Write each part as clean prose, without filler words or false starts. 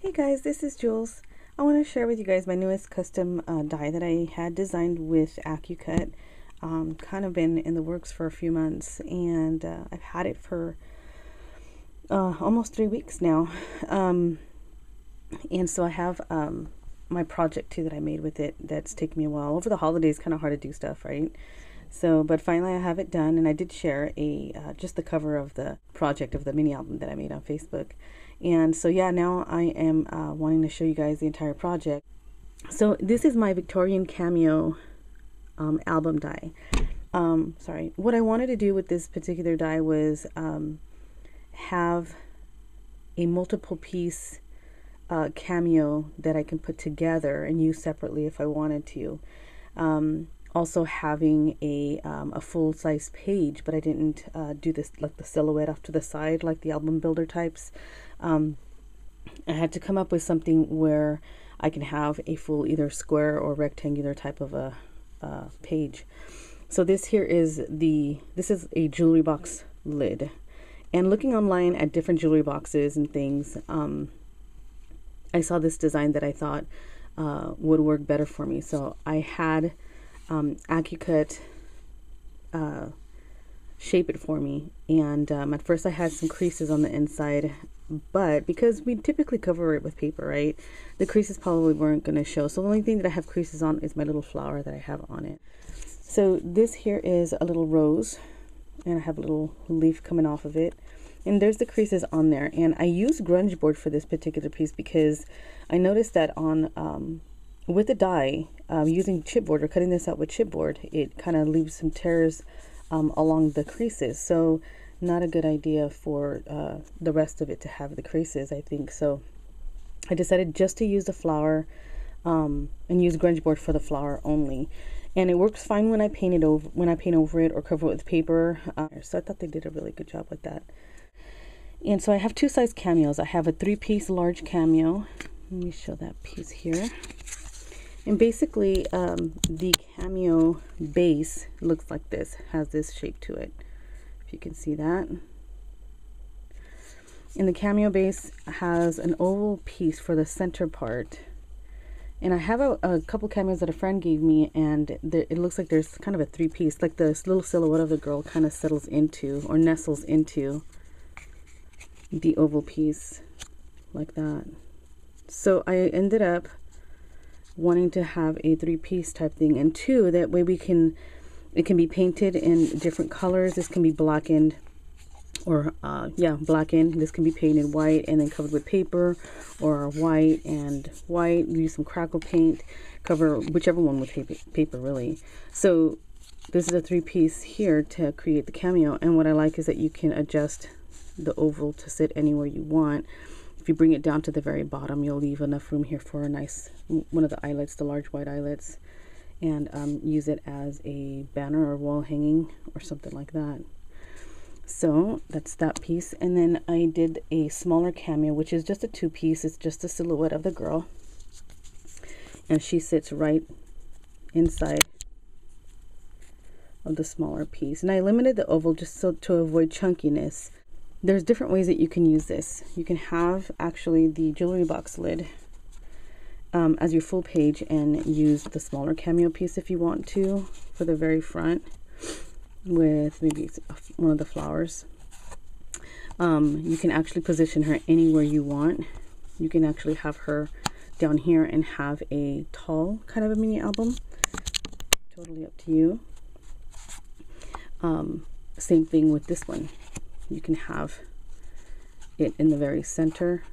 Hey guys, this is Jules. I want to share with you guys my newest custom die that I had designed with Accucut. Kind of been in the works for a few months, and I've had it for almost 3 weeks now. And so I have my project too that I made with it that's taken me a while. Over the holidays, kind of hard to do stuff, right? So, but finally I have it done, and I did share just the cover of the project of the mini album that I made on Facebook. And so yeah, now I am wanting to show you guys the entire project. So this is my Victorian Cameo album die. Sorry, what I wanted to do with this particular die was have a multiple piece cameo that I can put together and use separately if I wanted to. Also having a full-size page, but I didn't do this like the silhouette off to the side like the album builder types. I had to come up with something where I can have a full either square or rectangular type of a page. So this here is this is a jewelry box lid, and looking online at different jewelry boxes and things, I saw this design that I thought would work better for me. So I had Accucut shape it for me, and at first I had some creases on the inside, but because we typically cover it with paper, right, the creases probably weren't going to show. So the only thing that I have creases on is my little flower that I have on it. So this here is a little rose, and I have a little leaf coming off of it, and there's the creases on there. And I use grunge board for this particular piece because I noticed that on with the die, using chipboard or cutting this out with chipboard, it kind of leaves some tears along the creases. So not a good idea for the rest of it to have the creases, I think. So I decided just to use the flower and use grunge board for the flower only. And it works fine when I paint it over, it or cover it with paper. So I thought they did a really good job with that. And so I have two size cameos. I have a 3-piece large cameo. Let me show that piece here. And basically, the cameo base looks like this, has this shape to it, if you can see that. And the cameo base has an oval piece for the center part. And I have a couple cameos that a friend gave me, and it looks like there's kind of a 3-piece, like this little silhouette of the girl kind of settles into or nestles into the oval piece like that. So I ended up wanting to have a 3-piece type thing, and two, that way it can be painted in different colors. This can be blackened, or blackened. This can be painted white and then covered with paper, or white and white, use some crackle paint, cover whichever one with paper really. So this is a 3-piece here to create the cameo, and what I like is that you can adjust the oval to sit anywhere you want. If you bring it down to the very bottom, you'll leave enough room here for a nice one of the eyelets, the large white eyelets, and use it as a banner or wall hanging or something like that. So that's that piece. And then I did a smaller cameo, which is just a 2-piece. It's just a silhouette of the girl, and she sits right inside of the smaller piece. And I limited the oval just so to avoid chunkiness. There's different ways that you can use this. You can have actually the jewelry box lid as your full page and use the smaller cameo piece if you want to for the very front with maybe one of the flowers. You can actually position her anywhere you want. You can actually have her down here and have a tall kind of a mini album. Totally up to you. Same thing with this one. You can have it in the very center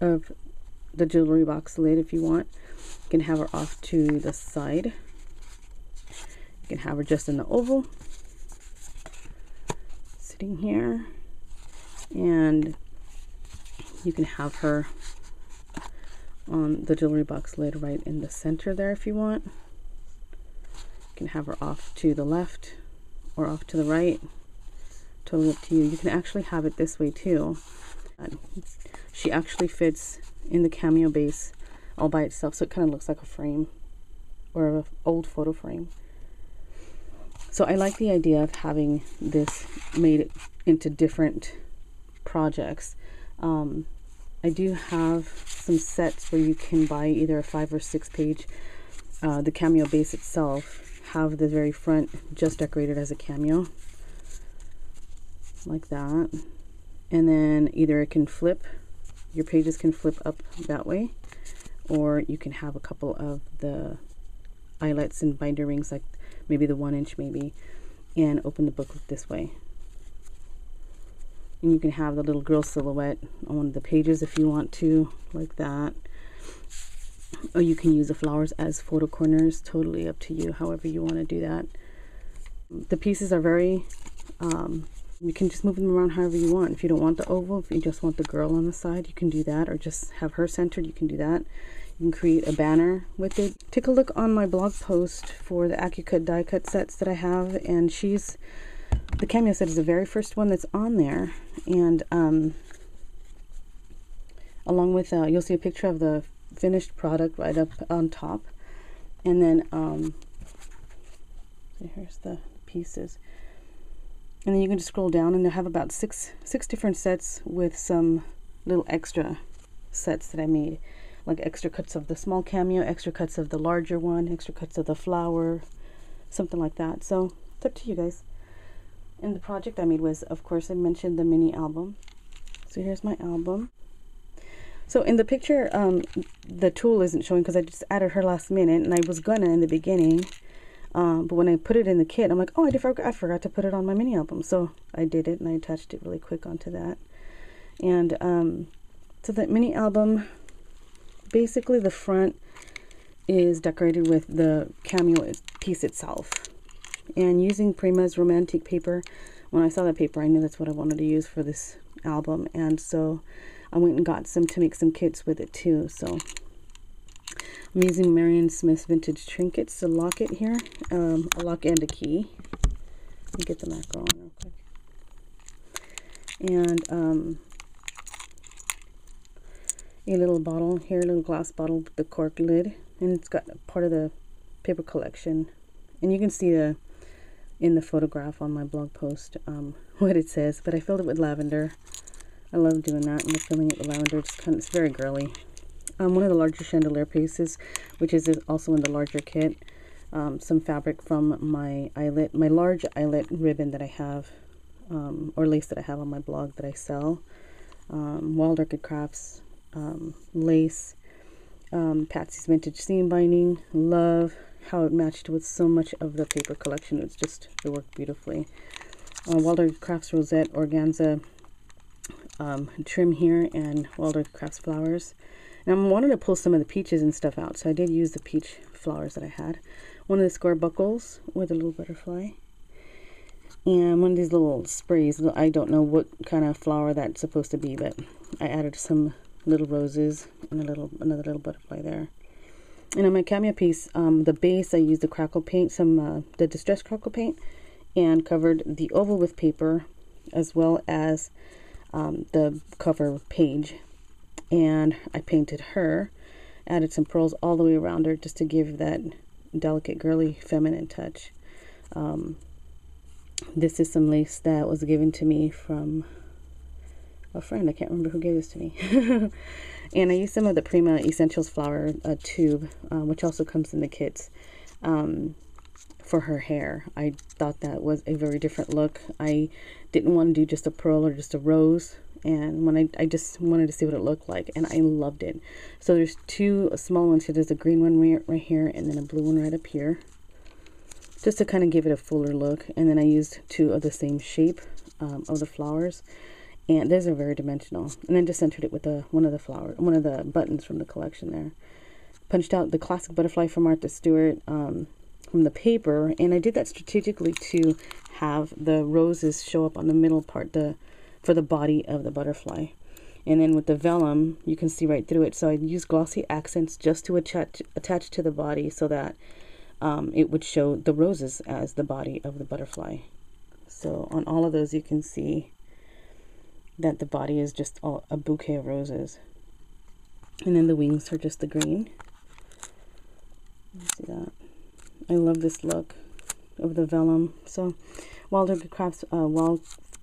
of the jewelry box lid if you want. You can have her off to the side. You can have her just in the oval, sitting here. And you can have her on the jewelry box lid right in the center there if you want. You can have her off to the left or off to the right. Totally up to you. You can actually have it this way too. She actually fits in the cameo base all by itself, so it kind of looks like a frame or an old photo frame. So I like the idea of having this made into different projects. I do have some sets where you can buy either a 5 or 6 page. The Cameo base itself have the very front just decorated as a cameo, like that. And then either it can flip, your pages can flip up that way, or you can have a couple of the eyelets and binder rings, like maybe the 1-inch maybe, and open the book this way. And you can have the little girl silhouette on one of the pages if you want to, like that. Or you can use the flowers as photo corners, totally up to you, however you want to do that. The pieces are very, you can just move them around however you want. If you don't want the oval, if you just want the girl on the side, you can do that, or just have her centered, you can do that. You can create a banner with it. Take a look on my blog post for the Accucut die cut sets that I have, and the Cameo set is the very first one that's on there, and along with you'll see a picture of the finished product right up on top, and then so here's the pieces, and then you can just scroll down, and they'll have about six different sets with some little extra sets that I made, like extra cuts of the small Cameo, extra cuts of the larger one, extra cuts of the flower, something like that. So it's up to you guys. And the project I made was, of course, I mentioned the mini album. So here's my album. So in the picture, the tool isn't showing because I just added her last minute, and I was gonna in the beginning. But when I put it in the kit, I'm like, oh, I forgot to put it on my mini album. So I did it, and I attached it really quick onto that. And so the mini album, basically the front is decorated with the Cameo piece itself. And using Prima's Romantic paper, when I saw that paper, I knew that's what I wanted to use for this album. And so I went and got some to make some kits with it too. So I'm using Marion Smith's Vintage Trinkets, a locket here, a lock and a key. Let me get the macro on real quick. And a little bottle here, a little glass bottle with the cork lid. And it's got part of the paper collection. And you can see in the photograph on my blog post what it says, but I filled it with lavender. I love doing that, and filling it with lavender. It's very girly. One of the larger chandelier pieces, which is also in the larger kit. Some fabric from my large eyelet ribbon that I have, or lace that I have on my blog that I sell. Wild Orchid Crafts lace, Patsy's Vintage Seam Binding. Love how it matched with so much of the paper collection. It worked beautifully. Wild Orchid Crafts Rosette Organza trim here, and Wild Orchid Crafts flowers. And I wanted to pull some of the peaches and stuff out, so I did use the peach flowers that I had. One of the square buckles with a little butterfly, and one of these little sprays. I don't know what kind of flower that's supposed to be, but I added some little roses and another little butterfly there. And on my Cameo piece, the base, I used the crackle paint, the distressed crackle paint, and covered the oval with paper, as well as the cover page. And I painted her, added some pearls all the way around her, just to give that delicate, girly, feminine touch. This is some lace that was given to me from a friend. I can't remember who gave this to me. And I used some of the Prima Essentials flower tube, which also comes in the kits, for her hair. I thought that was a very different look. I didn't want to do just a pearl or just a rose, and when I just wanted to see what it looked like, and I loved it. So there's two small ones here. There's a green one right here, and then a blue one right up here, just to kind of give it a fuller look. And then I used two of the same shape of the flowers, and those are very dimensional. And then just centered it with one of the buttons from the collection there. Punched out the classic butterfly from Martha Stewart from the paper, and I did that strategically to have the roses show up on the middle part, for the body of the butterfly. And then with the vellum, you can see right through it. So I used glossy accents just to attach to the body, so that it would show the roses as the body of the butterfly. So on all of those, you can see that the body is just a bouquet of roses. And then the wings are just the green. See that? I love this look of the vellum. So Wild Orchid Crafts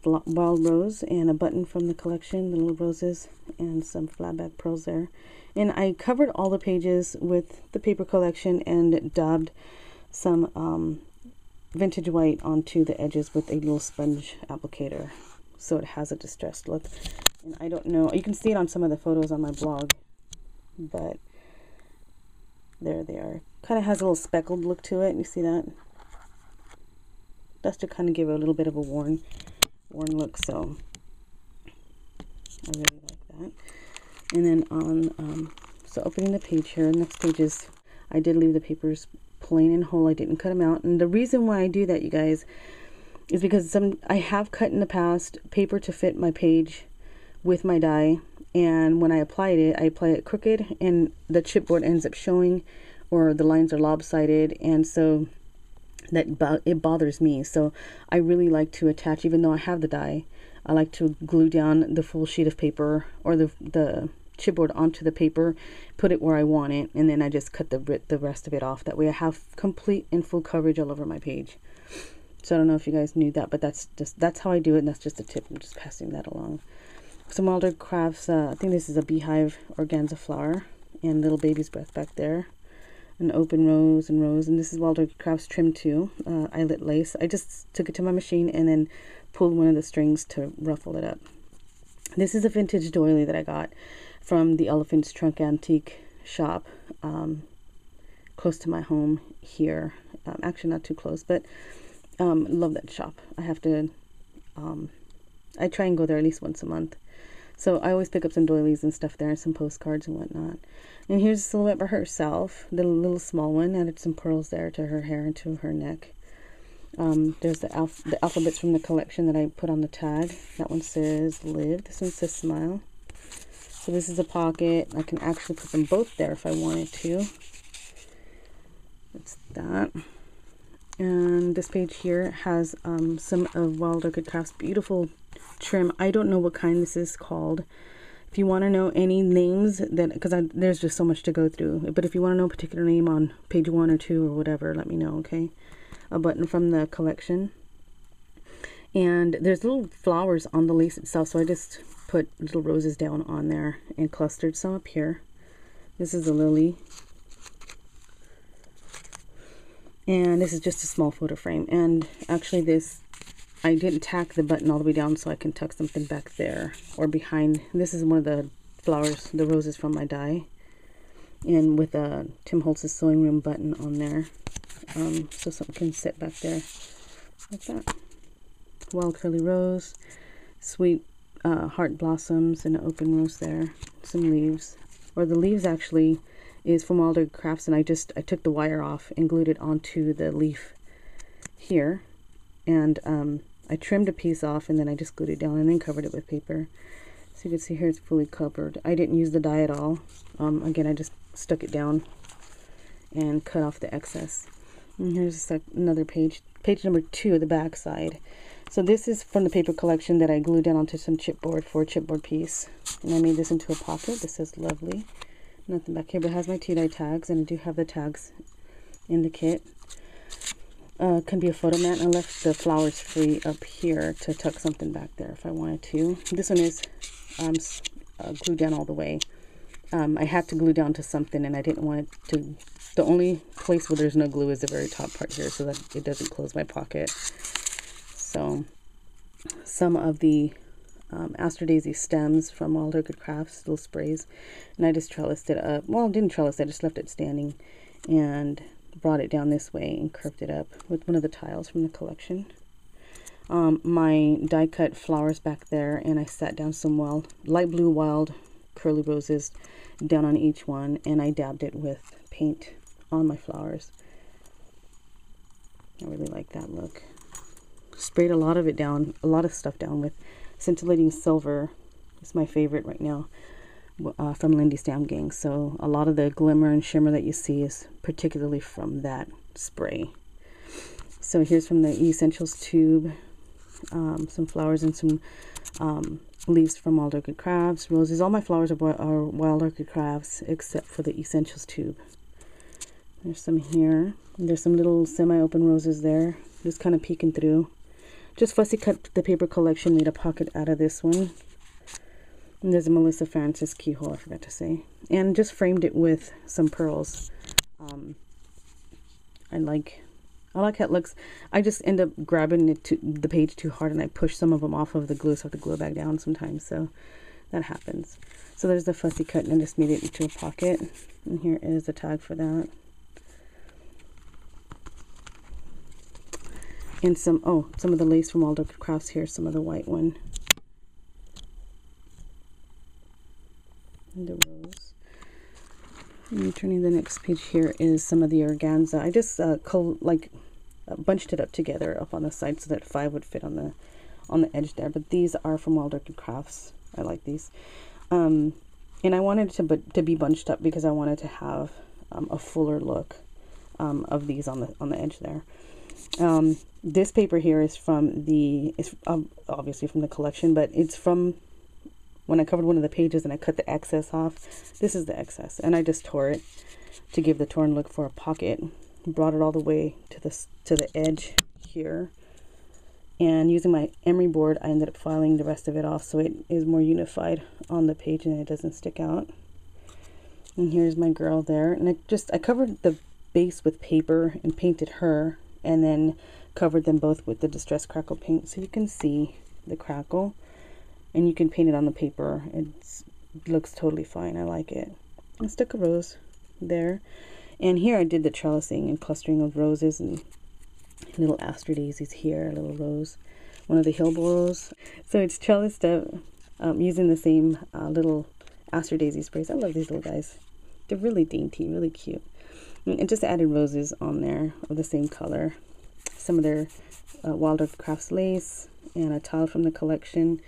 wild rose and a button from the collection, the little roses, and some flatback pearls there. And I covered all the pages with the paper collection and dabbed some vintage white onto the edges with a little sponge applicator, so it has a distressed look. And I don't know, you can see it on some of the photos on my blog, but there they are. Kind of has a little speckled look to it. You see that? That's to kind of give it a little bit of a worn look. So I really like that. And then on so opening the page here, next page is, I did leave the papers plain and whole. I didn't cut them out, and the reason why I do that, you guys, is because I have cut in the past paper to fit my page with my die, and when I apply it crooked, and the chipboard ends up showing, or the lines are lopsided, and so it bothers me. So I really like to attach, even though I have the die, I like to glue down the full sheet of paper, or the chipboard onto the paper, put it where I want it, and then I just cut the rest of it off. That way I have complete and full coverage all over my page. So I don't know if you guys knew that, but that's how I do it, and that's just a tip. I'm just passing that along. Some Wilder Crafts, I think this is a beehive organza flower, and little baby's breath back there. An open rose and rose, and this is Wilder Crafts trim 2, eyelet lace. I just took it to my machine and then pulled one of the strings to ruffle it up. This is a vintage doily that I got from the Elephant's Trunk Antique shop, close to my home here. Actually not too close, but love that shop. I have to, I try and go there at least once a month. So I always pick up some doilies and stuff there, and some postcards and whatnot. And here's a silhouette for herself, the little small one. Added some pearls there to her hair and to her neck. There's the alphabets from the collection that I put on the tag. That one says live. This one says smile. So this is a pocket. I can actually put them both there if I wanted to. That's that. And this page here has some of Wild Orchid Crafts' beautiful trim. I don't know what kind this is called. If you want to know any names, then, because there's just so much to go through, but if you want to know a particular name on page 1 or 2 or whatever, let me know, okay? A button from the collection. And there's little flowers on the lace itself, so I just put little roses down on there and clustered some up here. This is a lily. And this is just a small photo frame. And actually this, I didn't tack the button all the way down, so I can tuck something back there or behind. This is one of the flowers, the roses from my die, and with a Tim Holtz's sewing room button on there, so something can sit back there like that. Wild curly rose, sweet heart blossoms, and an open rose there. Some leaves, or the leaves actually is from Wilder Crafts, and I took the wire off and glued it onto the leaf here, and I trimmed a piece off, and then I just glued it down and then covered it with paper. So you can see here it's fully covered. I didn't use the die at all. Again, I just stuck it down and cut off the excess. And here's another page, page number 2, the back side. So this is from the paper collection that I glued down onto some chipboard for a chipboard piece. And I made this into a pocket. This says lovely. Nothing back here, but it has my tea-dye tags, and I do have the tags in the kit. Can be a photo mat. I left the flowers free up here to tuck something back there if I wanted to. This one is glued down all the way. I had to glue down to something, and I didn't want it to. The only place where there's no glue is the very top part here, so that it doesn't close my pocket. So some of the Aster Daisy stems from Wild Orchid Crafts, little sprays, and I just trellised it up. Well, I didn't trellis, I just left it standing and brought it down this way and curved it up with one of the tiles from the collection. My die cut flowers back there, and I sat down some light blue wild curly roses down on each one, and I dabbed it with paint on my flowers. I really like that look. Sprayed a lot of it down, a lot of stuff down with scintillating silver. It's my favorite right now, from Lindy Stamp Gang. So a lot of the glimmer and shimmer that you see is particularly from that spray. So here's from the Essentials tube, some flowers and some leaves from Wild Orchid Crafts, roses. All my flowers are Wild Orchid Crafts except for the Essentials tube. There's some here. There's some little semi-open roses there, just kind of peeking through. just fussy cut the paper collection, made a pocket out of this one. And there's a Melissa Francis keyhole, I forgot to say. And just framed it with some pearls. I like how it looks. I just end up grabbing it to the page too hard, and I push some of them off of the glue, so I have to glue it back down sometimes. So that happens. So there's the fussy cut, and I just made it into a pocket. And here is the tag for that. And some of the lace from Accucut Crafts here, some of the white one. And the rose. And turning the next page here is some of the organza. I just bunched it up together up on the side so that 5 would fit on the edge there. But these are from Accucut Crafts. I like these. And I wanted to be bunched up because I wanted to have a fuller look of these on the edge there. This paper here is obviously from the collection, but it's from when I covered one of the pages and I cut the excess off. This is the excess, and I just tore it to give the torn look for a pocket. Brought it all the way to the edge here, and using my emery board, I ended up filing the rest of it off so it is more unified on the page and it doesn't stick out. And here's my girl there, and I covered the base with paper and painted her, and then covered them both with the Distress Crackle paint so you can see the crackle, and you can paint it on the paper. It looks totally fine. I like it. I stuck a rose there, and here I did the trellising and clustering of roses and little aster daisies here, a little rose, one of the Hillboros. So it's trellised up using the same little aster daisy sprays. I love these little guys. They're really dainty, really cute. And just added roses on there of the same color. Some of their Accucut Crafts lace and a tile from the collection.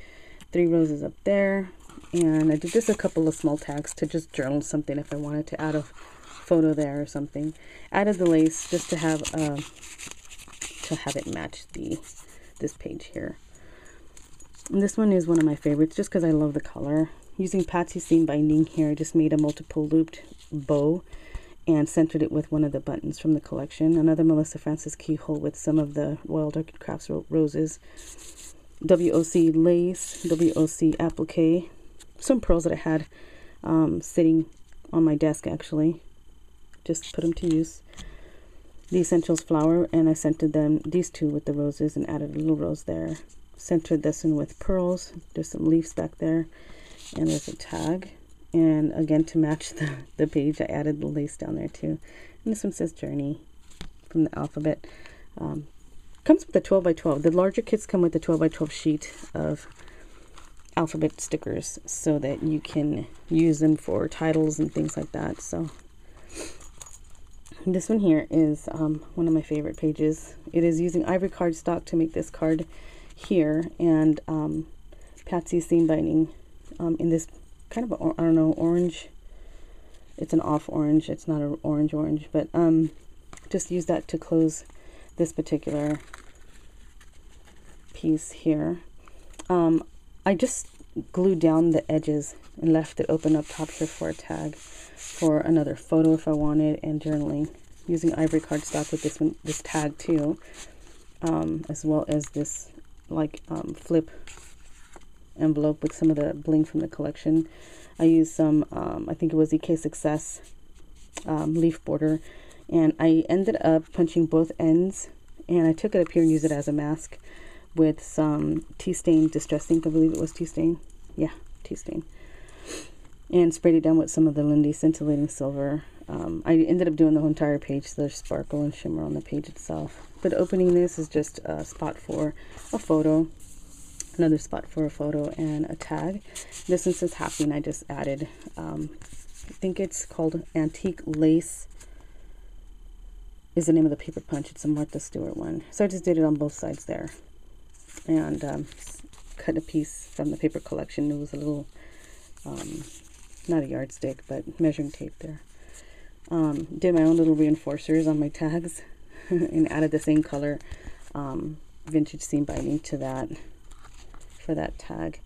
3 roses up there. And I did just a couple of small tags to just journal something if I wanted to add a photo there or something. Added the lace just to have it match this page here. And this one is one of my favorites just because I love the color. Using Patsy seam binding here, I just made a multiple looped bow and centered it with one of the buttons from the collection. Another Melissa Francis keyhole with some of the Accucut Crafts roses. WOC lace, WOC applique. Some pearls that I had sitting on my desk actually. Just put them to use. The Essentials flower, and I centered these 2 with the roses and added a little rose there. Centered this one with pearls. There's some leaves back there, and there's a tag. And again, to match the page, I added the lace down there too. And this one says Journey from the alphabet. Comes with a 12 by 12. The larger kits come with a 12 by 12 sheet of alphabet stickers so that you can use them for titles and things like that. So this one here is one of my favorite pages. It is using ivory cardstock to make this card here, and Patsy seam binding in this kind of, I don't know, orange. It's an off orange. It's not an orange, but just use that to close this particular piece here. I just glued down the edges and left it open up top here for a tag for another photo if I wanted, and journaling using ivory cardstock with this tag too, as well as this flip envelope with some of the bling from the collection. I used some I think it was EK Success leaf border, and I ended up punching both ends, and I took it up here and used it as a mask with some tea stain distress ink. I believe it was tea stain. Yeah, tea stain. And sprayed it down with some of the Lindy Scintillating Silver. I ended up doing the whole entire page, so there's sparkle and shimmer on the page itself. But opening this is just a spot for a photo, another spot for a photo, and a tag. This one says Happy, and I just added, I think it's called Antique Lace is the name of the paper punch. It's a Martha Stewart one. So I just did it on both sides there. And cut a piece from the paper collection. It was a little, not a yardstick, but measuring tape there. Did my own little reinforcers on my tags and added the same color vintage seam binding to that for that tag.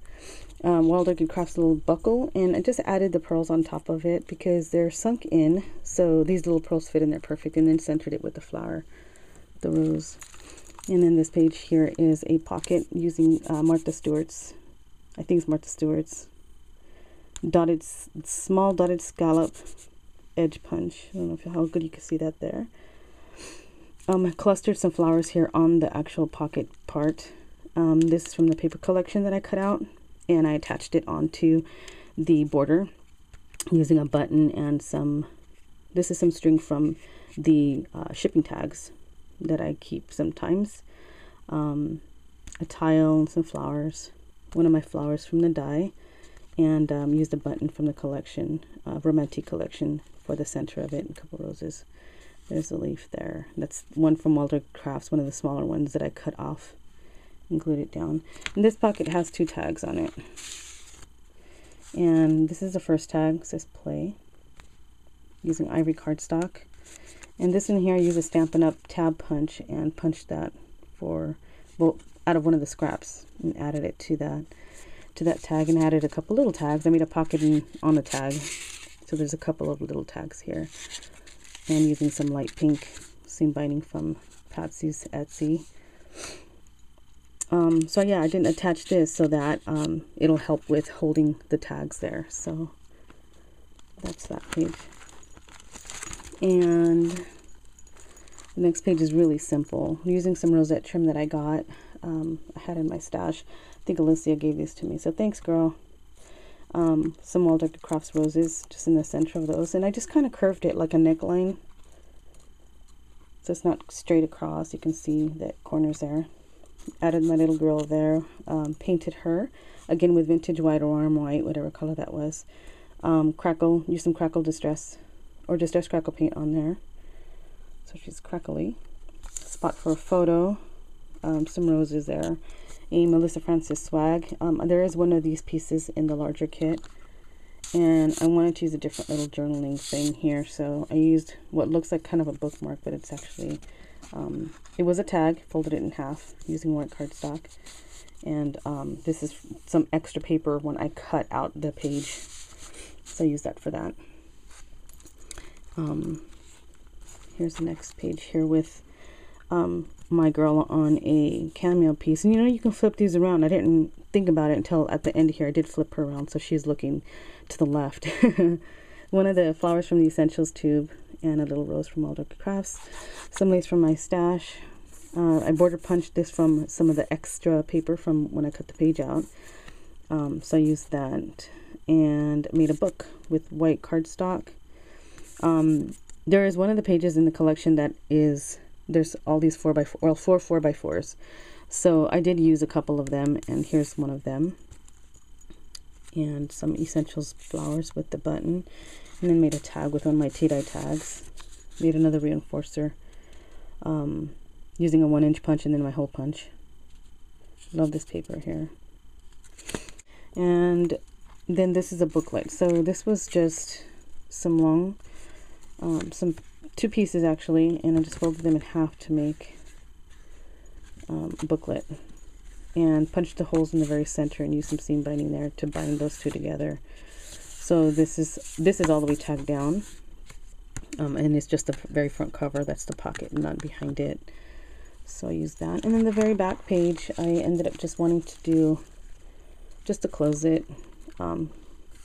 Accucut Crafts little buckle, and I just added the pearls on top of it because they're sunk in, so these little pearls fit in there perfect, and then centered it with the flower, the rose. And then this page here is a pocket using Martha Stewart's, I think it's Martha Stewart's, small dotted scallop edge punch. I don't know how good you can see that there. I clustered some flowers here on the actual pocket part. This is from the paper collection that I cut out, and I attached it onto the border using a button and this is some string from the shipping tags that I keep sometimes. A tile and some flowers, one of my flowers from the die, and used a button from the collection, Romantic collection, for the center of it, and a couple roses. There's a leaf there. That's one from Walter Crafts, one of the smaller ones that I cut off and glued it down. And this pocket has 2 tags on it. And this is the first tag, it says play, using ivory cardstock. And this in here, I use a Stampin' Up! Tab punch and punched that out of one of the scraps and added it to that tag, and added a couple little tags. I made a pocket on the tag, so there's a couple of little tags here. And using some light pink seam binding from Patsy's Etsy. So yeah, I didn't attach this so that it'll help with holding the tags there. So that's that page. And the next page is really simple. I'm using some rosette trim that I got. I had in my stash. I think Alicia gave these to me, so thanks, girl. Some Walter Crafts roses just in the center of those, and I just kind of curved it like a neckline, so it's not straight across. You can see the corners there. Added my little girl there, painted her again with vintage white or warm white, whatever color that was. Used some crackle distress or distress crackle paint on there, so she's crackly. Spot for a photo. Some roses there. A Melissa Francis swag. There is one of these pieces in the larger kit, and I wanted to use a different little journaling thing here, so I used what looks like kind of a bookmark, but it's actually it was a tag. Folded it in half using white cardstock, and this is some extra paper when I cut out the page, so I used that for that. Here's the next page here with my girl on a cameo piece, and you can flip these around. I didn't think about it until at the end here. I did flip her around, so she's looking to the left. One of the flowers from the Essentials tube, and a little rose from Walter Crafts. Some lace from my stash. I border punched this from some of the extra paper from when I cut the page out, so I used that and made a book with white cardstock. There is one of the pages in the collection that is, there's all these 4x4, well, 4 4x4s. So I did use a couple of them, and here's one of them. And some Essentials flowers with the button. And then made a tag with one of my tie-dye tags. Made another reinforcer using a 1-inch punch and then my hole punch. Love this paper here. And then this is a booklet. So this was just some long, two pieces actually, and I just folded them in half to make a booklet, and punched the holes in the very center and used some seam binding there to bind those two together. So this is all the way tagged down, and it's just the very front cover. That's the pocket, not behind it. So I used that. And then the very back page, I ended up just wanting to do, just to close it,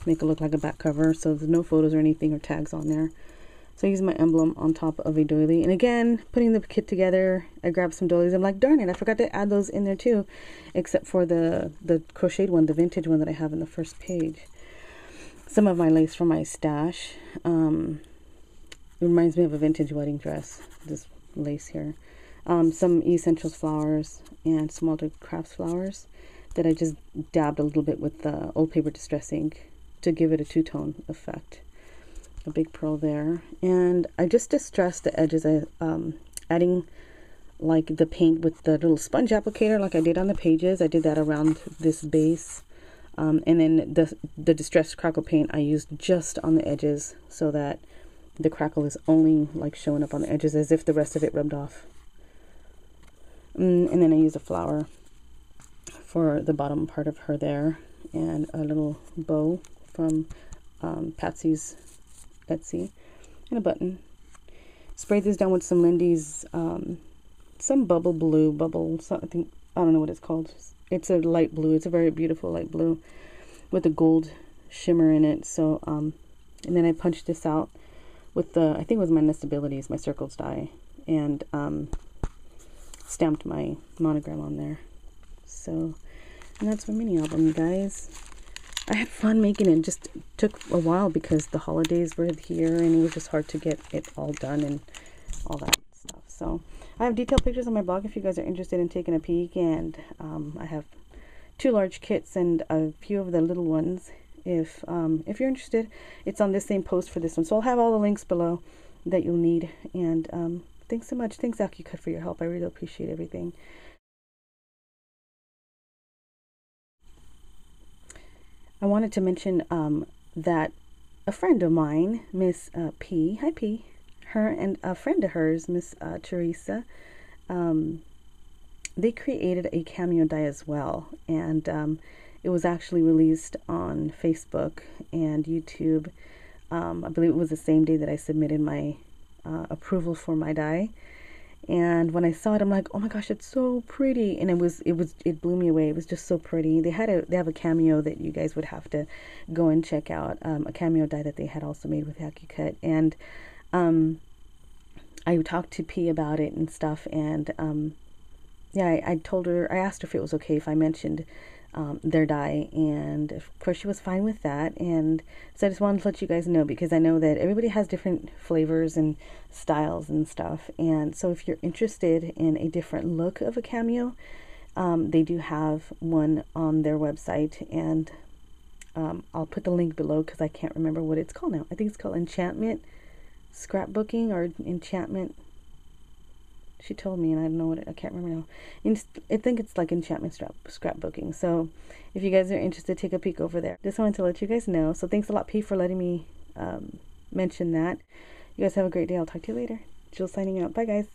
make it look like a back cover, so there's no photos or anything or tags on there. So I used my emblem on top of a doily. And again, putting the kit together, I grabbed some doilies. I'm like, darn it, I forgot to add those in there too, except for the crocheted one, the vintage one that I have in the first page. Some of my lace from my stash. It reminds me of a vintage wedding dress, this lace here. Some Essentials flowers and some Walter Crafts flowers that I just dabbed a little bit with the old paper distress ink to give it a two-tone effect. A big pearl there, and I just distressed the edges. Adding like the paint with the little sponge applicator like I did on the pages. I did that around this base, and then the distressed crackle paint I used just on the edges so that the crackle is only like showing up on the edges as if the rest of it rubbed off. And then I used a flower for the bottom part of her there, and a little bow from Patsy's Etsy, and a button. Sprayed this down with some Lindy's some bubble blue, bubble something, I don't know what it's called. It's a light blue. It's a very beautiful light blue with a gold shimmer in it. So and then I punched this out with the, I think it was my Nestabilities, my circles die, and stamped my monogram on there. So, and that's my mini album, you guys. I had fun making it. It just took a while because the holidays were here and it was just hard to get it all done and all that stuff. So I have detailed pictures on my blog if you guys are interested in taking a peek, and I have 2 large kits and a few of the little ones. If you're interested, it's on this same post for this one. So I'll have all the links below that you'll need. And thanks so much. Thanks, Accucut, for your help. I really appreciate everything. I wanted to mention that a friend of mine, Miss P, hi P, her and a friend of hers, Miss Teresa, they created a cameo die as well, and it was actually released on Facebook and YouTube. I believe it was the same day that I submitted my approval for my die. And when I saw it, I'm like, oh my gosh, it's so pretty. And it blew me away. It was just so pretty. They have a cameo that you guys would have to go and check out, a cameo die that they had also made with Accucut. And I talked to P about it and stuff, and yeah, I told her, I asked her if it was okay if I mentioned their die, and of course she was fine with that. And so I just wanted to let you guys know, because I know that everybody has different flavors and styles and stuff, and so if you're interested in a different look of a cameo, they do have one on their website, and I'll put the link below because I can't remember what it's called now. I think it's called Enchantment Scrapbooking or Enchantment. She told me, and I don't know what I can't remember now. I think it's like Enchantment Scrapbooking. So if you guys are interested, take a peek over there. Just wanted to let you guys know. So thanks a lot, P, for letting me mention that. You guys have a great day. I'll talk to you later. Jules signing out. Bye, guys.